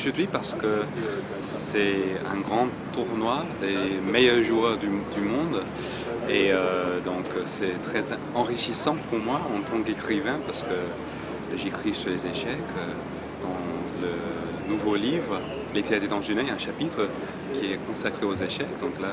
aujourd'hui parce que c'est un grand tournoi des meilleurs joueurs du monde. Et donc c'est très enrichissant pour moi en tant qu'écrivain parce que j'écris sur les échecs. Dans le nouveau livre, L'été a des dangers, il y a un chapitre qui est consacré aux échecs. Donc là,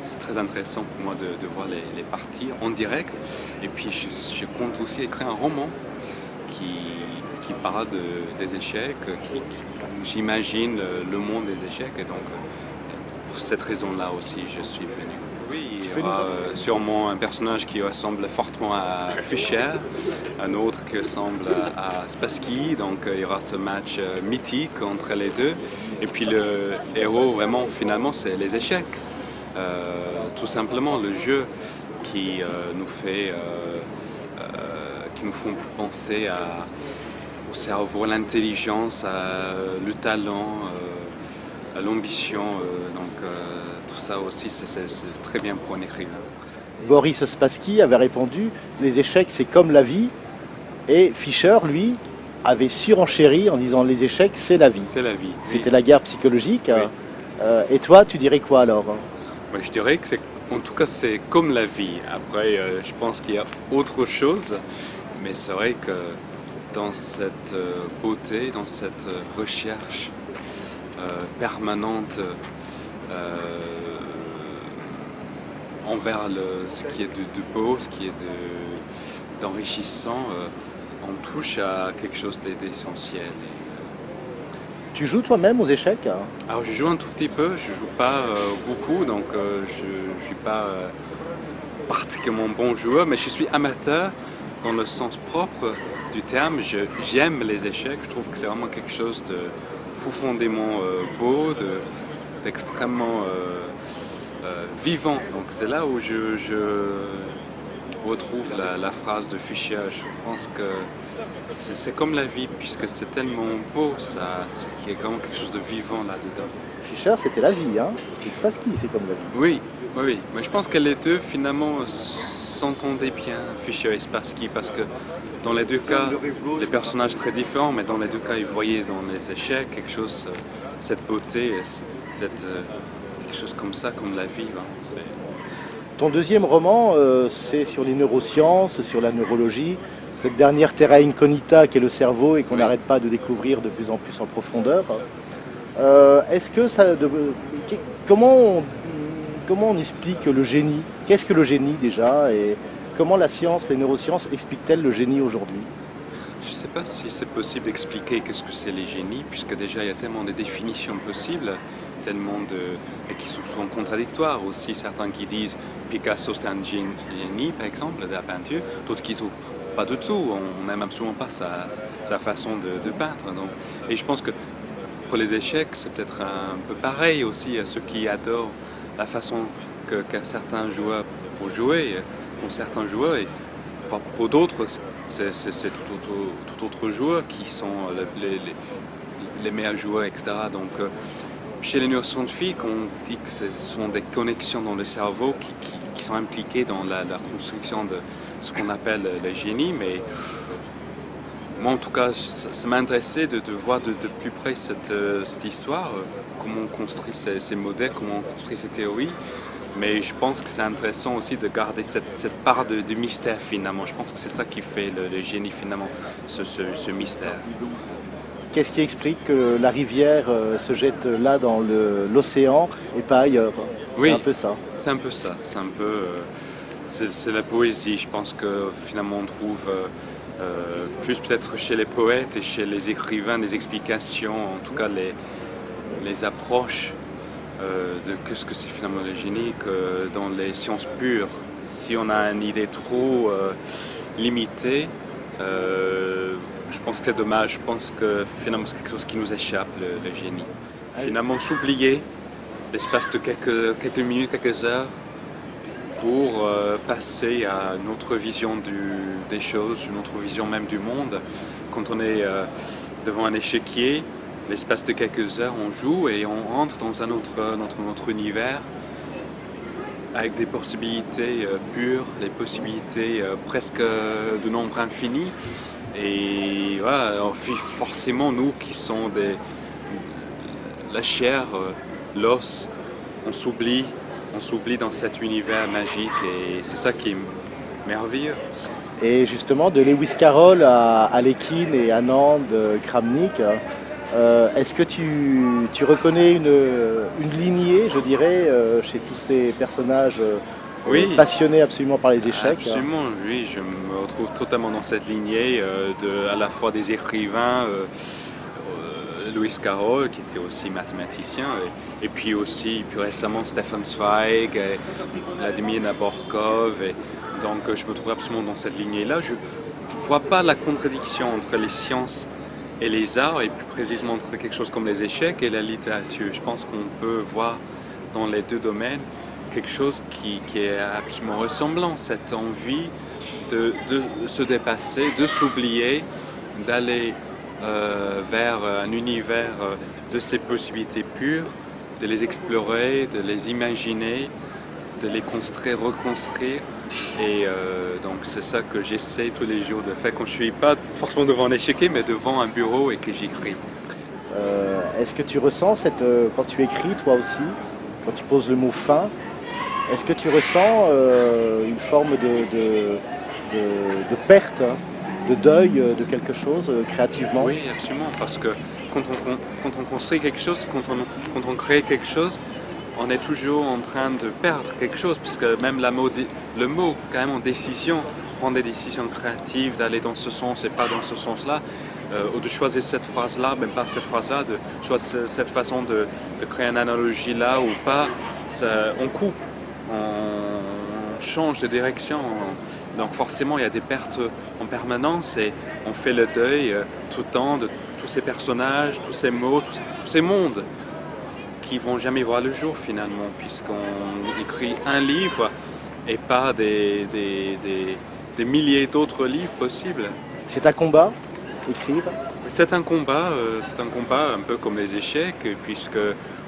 c'est très intéressant pour moi de voir les parties en direct. Et puis je compte aussi écrire un roman qui parle des échecs, j'imagine le monde des échecs. Et donc pour cette raison-là aussi, je suis venu. Oui, il y aura sûrement un personnage qui ressemble fortement à Fischer, un autre qui ressemble à Spassky, donc il y aura ce match mythique entre les deux. Et puis le héros, vraiment, finalement, c'est les échecs. Tout simplement, le jeu qui nous font penser au cerveau, à l'intelligence, le talent, à l'ambition. Tout ça aussi, c'est très bien pour un écrivain. Boris Spassky avait répondu « Les échecs, c'est comme la vie ». Et Fischer, lui, avait surenchéri en disant « Les échecs, c'est la vie ». C'est la vie. C'était oui. la guerre psychologique. Oui. Et toi, tu dirais quoi alors? Moi, je dirais que en tout cas, c'est comme la vie. Après, je pense qu'il y a autre chose. Mais c'est vrai que dans cette beauté, dans cette recherche permanente envers ce qui est de beau, ce qui est d'enrichissant, on touche à quelque chose d'essentiel. Tu joues toi-même aux échecs? Alors je joue un tout petit peu, je joue pas beaucoup, donc je ne suis pas particulièrement bon joueur, mais je suis amateur dans le sens propre du terme. J'aime les échecs, je trouve que c'est vraiment quelque chose de profondément beau, d'extrêmement vivant. Donc c'est là où je retrouve la phrase de Fischer. Je pense que c'est comme la vie, puisque c'est tellement beau, qu'il y a vraiment quelque chose de vivant là-dedans. Fischer, c'était la vie, hein? C'est Spassky, c'est comme la vie. Oui, oui, oui. Mais je pense que les deux, finalement, s'entendaient bien, Fischer et Spassky, parce que dans les deux cas, les personnages très différents, mais dans les deux cas, ils voyaient dans les échecs quelque chose, cette beauté, quelque chose comme ça, comme la vie. Hein. Ton deuxième roman, c'est sur les neurosciences, sur la neurologie, cette dernière terra incognita qu'est le cerveau et qu'on n'arrête pas de découvrir de plus en plus en profondeur. Est-ce que ça, comment on explique le génie? Qu'est-ce que le génie déjà? Et comment la science, les neurosciences expliquent-elles le génie aujourd'hui? Je ne sais pas si c'est possible d'expliquer qu'est-ce que c'est les génies, puisque déjà il y a tellement de définitions possibles, et qui sont souvent contradictoires aussi. Certains qui disent Picasso c'est un génie, par exemple, de la peinture, d'autres qui disent pas du tout, on n'aime absolument pas sa façon de peindre. Donc. Et je pense que pour les échecs, c'est peut-être un peu pareil aussi à ceux qui adorent la façon qu'a certains joueurs pour jouer, pour certains joueurs, et pour d'autres, c'est tout autre joueur qui sont les meilleurs joueurs, etc. Donc, chez les neuroscientifiques, on dit que ce sont des connexions dans le cerveau qui sont impliquées dans la construction de ce qu'on appelle le génie, mais moi, en tout cas, ça m'a intéressé de voir de plus près cette histoire, comment on construit ces modèles, comment on construit ces théories. Mais je pense que c'est intéressant aussi de garder cette part de mystère finalement. Je pense que c'est ça qui fait le génie finalement, ce mystère. Qu'est-ce qui explique que la rivière se jette là dans l'océan et pas ailleurs? Oui, c'est un peu ça. C'est un peu ça. C'est la poésie. Je pense que finalement on trouve plus peut-être chez les poètes et chez les écrivains des explications, en tout cas les approches de ce que c'est finalement le génie que dans les sciences pures. Si on a une idée trop limitée, je pense que c'est dommage. Je pense que finalement c'est quelque chose qui nous échappe, le génie. Finalement s'oublier l'espace de quelques minutes, quelques heures pour passer à une autre vision des choses, une autre vision même du monde. Quand on est devant un échiquier, l'espace de quelques heures, on joue et on entre dans notre univers avec des possibilités pures, des possibilités presque de nombre infini. Et voilà, forcément, nous qui sommes la chair, l'os, on s'oublie dans cet univers magique et c'est ça qui est merveilleux. Et justement, de Lewis Carroll à Alekhine et Anand Kramnik, est-ce que tu reconnais une lignée, je dirais, chez tous ces personnages Oui, passionnés absolument par les échecs? absolument, oui, je me retrouve totalement dans cette lignée à la fois des écrivains, Lewis Carroll, qui était aussi mathématicien, et puis aussi, plus récemment, Stefan Zweig, et Vladimir Nabokov, et donc je me trouve absolument dans cette lignée-là. Je ne vois pas la contradiction entre les sciences et les arts, et plus précisément entre quelque chose comme les échecs et la littérature. Je pense qu'on peut voir dans les deux domaines quelque chose qui est absolument ressemblant, cette envie de se dépasser, de s'oublier, d'aller vers un univers de ces possibilités pures, de les explorer, de les imaginer, de les construire, reconstruire. Et donc c'est ça que j'essaie tous les jours de faire quand je suis pas forcément devant un échiquier, mais devant un bureau et que j'écris. Est-ce que tu ressens quand tu écris toi aussi, quand tu poses le mot fin, est-ce que tu ressens une forme de perte, hein, de deuil de quelque chose créativement? Oui, absolument, parce que quand on construit quelque chose, quand on crée quelque chose, on est toujours en train de perdre quelque chose, puisque même le mot, carrément décision, prendre des décisions créatives, d'aller dans ce sens et pas dans ce sens-là, ou de choisir cette phrase-là, même pas cette phrase-là, de choisir cette façon de créer une analogie là ou pas, on coupe, on change de direction. Donc forcément, il y a des pertes en permanence et on fait le deuil tout le temps de tous ces personnages, tous ces mots, tous ces mondes qui vont jamais voir le jour finalement, puisqu'on écrit un livre et pas des milliers d'autres livres possibles. C'est un combat, écrire? C'est un combat un peu comme les échecs, puisque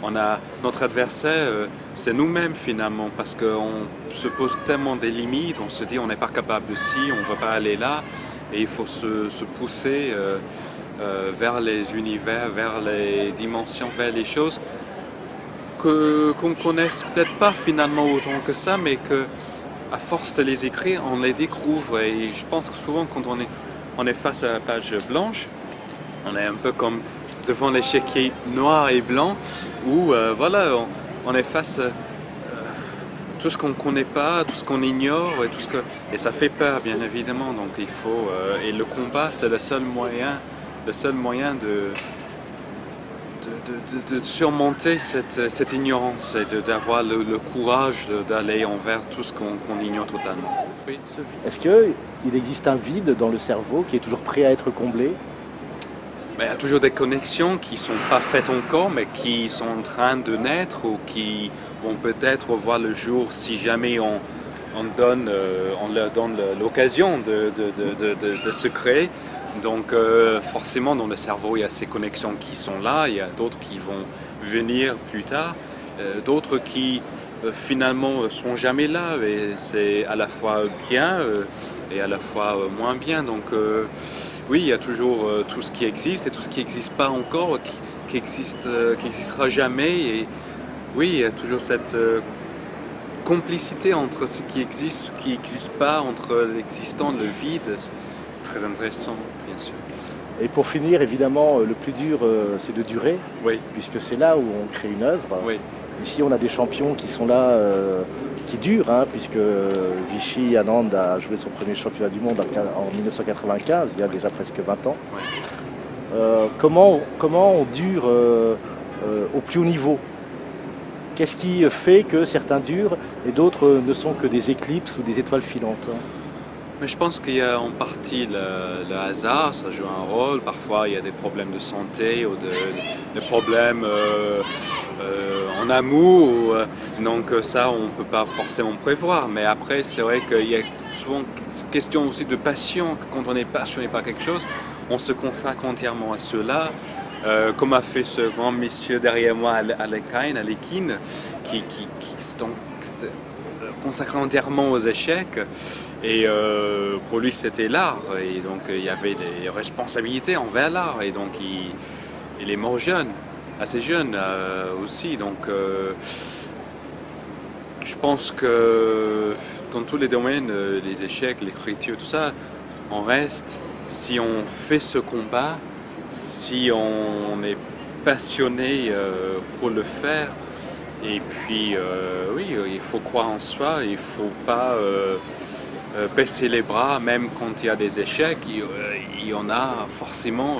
on a notre adversaire, c'est nous-mêmes finalement, parce qu'on se pose tellement des limites, on se dit on n'est pas capable de ci, on ne va pas aller là, et il faut se pousser vers les univers, vers les dimensions, vers les choses qu'on ne connaisse peut-être pas finalement autant que ça, mais que à force de les écrire, on les découvre. Et je pense que souvent quand on est face à la page blanche, on est un peu comme devant l'échiquier noir et blanc, où voilà, on est face à tout ce qu'on ne connaît pas, tout ce qu'on ignore, et ça fait peur bien évidemment. Donc il faut et le combat, c'est le seul moyen de surmonter cette ignorance et d'avoir le courage d'aller envers tout ce qu'on ignore totalement. Oui. Est-ce qu'il existe un vide dans le cerveau qui est toujours prêt à être comblé? Il y a toujours des connexions qui ne sont pas faites encore, mais qui sont en train de naître ou qui vont peut-être voir le jour si jamais on leur donne l'occasion de se créer. Donc forcément dans le cerveau il y a ces connexions qui sont là, il y a d'autres qui vont venir plus tard, d'autres qui finalement seront jamais là et c'est à la fois bien et à la fois moins bien. Donc oui, il y a toujours tout ce qui existe et tout ce qui n'existe pas encore, qui existera jamais. Et oui, il y a toujours cette complicité entre ce qui existe, ce qui n'existe pas, entre l'existant et le vide. C'est très intéressant, bien sûr. Et pour finir, évidemment, le plus dur, c'est de durer, Oui, puisque c'est là où on crée une œuvre. oui, Ici, on a des champions qui sont là, qui durent, hein, puisque Vichy Anand a joué son premier championnat du monde en 1995, il y a déjà presque 20 ans. oui. Comment on dure au plus haut niveau? Qu'est-ce qui fait que certains durent et d'autres ne sont que des éclipses ou des étoiles filantes? Mais je pense qu'il y a en partie le hasard, ça joue un rôle. Parfois, il y a des problèmes de santé ou des problèmes en amour. Donc ça, on ne peut pas forcément prévoir. Mais après, c'est vrai qu'il y a souvent une question aussi de passion. Que quand on est passionné par quelque chose, on se consacre entièrement à cela. Comme a fait ce grand monsieur derrière moi, Alekhine, qui se consacrait entièrement aux échecs. Et pour lui, c'était l'art. Et donc, il y avait des responsabilités envers l'art. Et donc, il est mort jeune. assez jeune aussi. Donc, je pense que dans tous les domaines, les échecs, l'écriture, tout ça, on reste, si on fait ce combat, si on est passionné pour le faire, et puis oui, il faut croire en soi, il ne faut pas baisser les bras, même quand il y a des échecs, il y en a forcément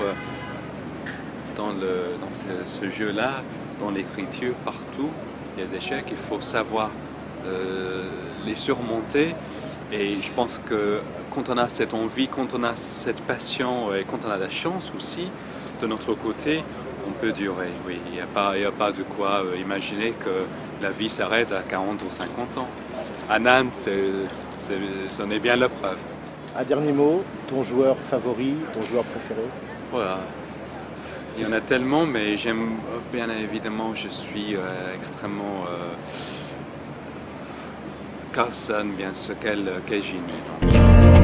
dans ce jeu-là, dans l'écriture, partout, il y a des échecs, il faut savoir les surmonter. Et je pense que quand on a cette envie, quand on a cette passion et quand on a la chance aussi, de notre côté, on peut durer. Oui, il n'y a pas de quoi imaginer que la vie s'arrête à 40 ou 50 ans. À Nantes, c'en est bien la preuve. Un dernier mot, ton joueur favori, ton joueur préféré? Voilà. Il y en a tellement, mais j'aime bien évidemment, je suis extrêmement Carlsen, bien ce quel génie. Donc.